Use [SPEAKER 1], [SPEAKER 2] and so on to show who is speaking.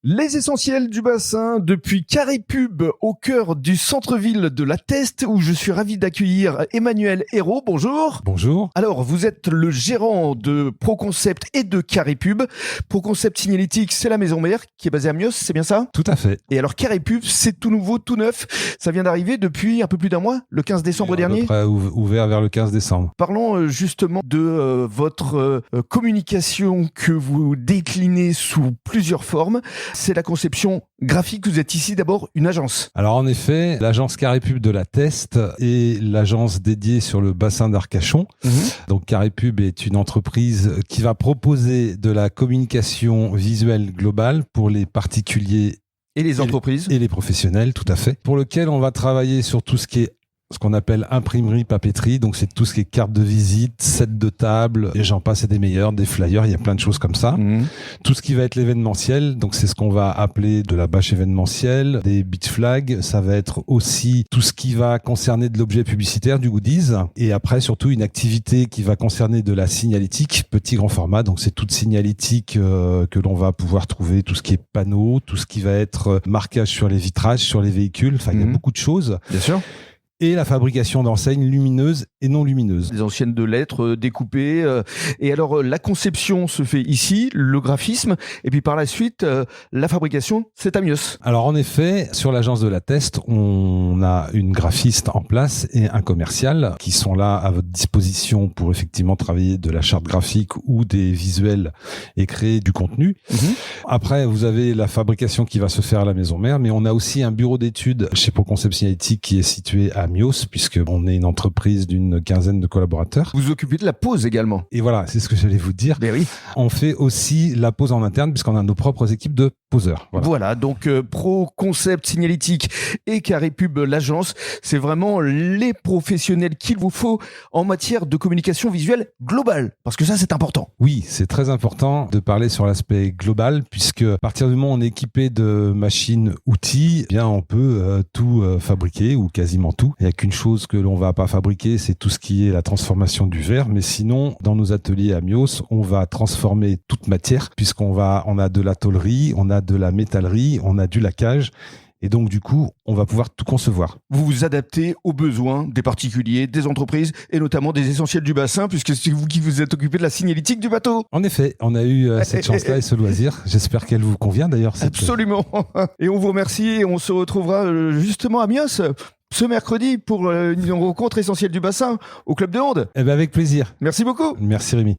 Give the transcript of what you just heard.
[SPEAKER 1] Les essentiels du bassin depuis Carré Pub au cœur du centre-ville de La Teste où je suis ravi d'accueillir Emmanuel Hérault. Bonjour.
[SPEAKER 2] Bonjour.
[SPEAKER 1] Alors, vous êtes le gérant de ProConcept et de Carré Pub. ProConcept Signalétique, c'est la maison mère qui est basée à Mios, c'est bien ça?
[SPEAKER 2] Tout à fait.
[SPEAKER 1] Et alors, Carré Pub, c'est tout nouveau, tout neuf. Ça vient d'arriver depuis un peu plus d'un mois, le 15 décembre dernier.
[SPEAKER 2] À peu près ouvert vers le 15 décembre.
[SPEAKER 1] Parlons justement de votre communication que vous déclinez sous plusieurs formes. C'est la conception graphique. Vous êtes ici d'abord une agence.
[SPEAKER 2] Alors en effet, l'agence Carré Pub de La Teste est l'agence dédiée sur le bassin d'Arcachon. Donc Carré Pub est une entreprise qui va proposer de la communication visuelle globale pour les particuliers
[SPEAKER 1] et les entreprises
[SPEAKER 2] et les professionnels, tout à fait. Pour lequel on va travailler sur tout ce qui est ce qu'on appelle imprimerie, papeterie, donc c'est tout ce qui est carte de visite, set de table, et j'en passe et des meilleurs, des flyers, il y a plein de choses comme ça. Tout ce qui va être l'événementiel, donc c'est ce qu'on va appeler de la bâche événementielle, des beach flags, ça va être aussi tout ce qui va concerner de l'objet publicitaire, du goodies, et après surtout une activité qui va concerner de la signalétique, petit grand format, donc c'est toute signalétique que l'on va pouvoir trouver, tout ce qui est panneaux, tout ce qui va être marquage sur les vitrages, sur les véhicules, enfin il y a beaucoup de choses.
[SPEAKER 1] Bien sûr.
[SPEAKER 2] Et la fabrication d'enseignes lumineuses et non lumineuses.
[SPEAKER 1] Des anciennes de lettres découpées. Et alors, la conception se fait ici, le graphisme, et puis par la suite, la fabrication, c'est à Mios.
[SPEAKER 2] Alors en effet, sur l'agence de La Teste, on a une graphiste en place et un commercial qui sont là à votre disposition pour effectivement travailler de la charte graphique ou des visuels et créer du contenu. Après, vous avez la fabrication qui va se faire à la maison mère, mais on a aussi un bureau d'études chez ProConcept Signalétique qui est situé à Mios, puisque on est une entreprise d'une quinzaine de collaborateurs.
[SPEAKER 1] Vous vous occupez de la pose également.
[SPEAKER 2] Et voilà, c'est ce que j'allais vous dire.
[SPEAKER 1] Ben oui.
[SPEAKER 2] On fait aussi la pose en interne, puisqu'on a nos propres équipes de poseurs.
[SPEAKER 1] Voilà, donc ProConcept Signalétique et Carré Pub, l'agence, c'est vraiment les professionnels qu'il vous faut en matière de communication visuelle globale, parce que ça, c'est important.
[SPEAKER 2] Oui, c'est très important de parler sur l'aspect global, puisque à partir du moment où on est équipé de machines, outils, eh bien on peut tout fabriquer, ou quasiment tout. Il n'y a qu'une chose que l'on va pas fabriquer, c'est tout ce qui est la transformation du verre. Mais sinon, dans nos ateliers à Mios, on va transformer toute matière, on a de la tôlerie, on a de la métallerie, on a du laquage. Et donc, du coup, on va pouvoir tout concevoir.
[SPEAKER 1] Vous vous adaptez aux besoins des particuliers, des entreprises et notamment des essentiels du bassin, puisque c'est vous qui vous êtes occupé de la signalétique du bateau.
[SPEAKER 2] En effet, on a eu cette chance-là et ce loisir. J'espère qu'elle vous convient d'ailleurs.
[SPEAKER 1] Absolument. Et on vous remercie et on se retrouvera justement à Mios ce mercredi pour une rencontre essentielle du bassin au Club de Hand.
[SPEAKER 2] Eh bien, avec plaisir.
[SPEAKER 1] Merci beaucoup.
[SPEAKER 2] Merci Rémi.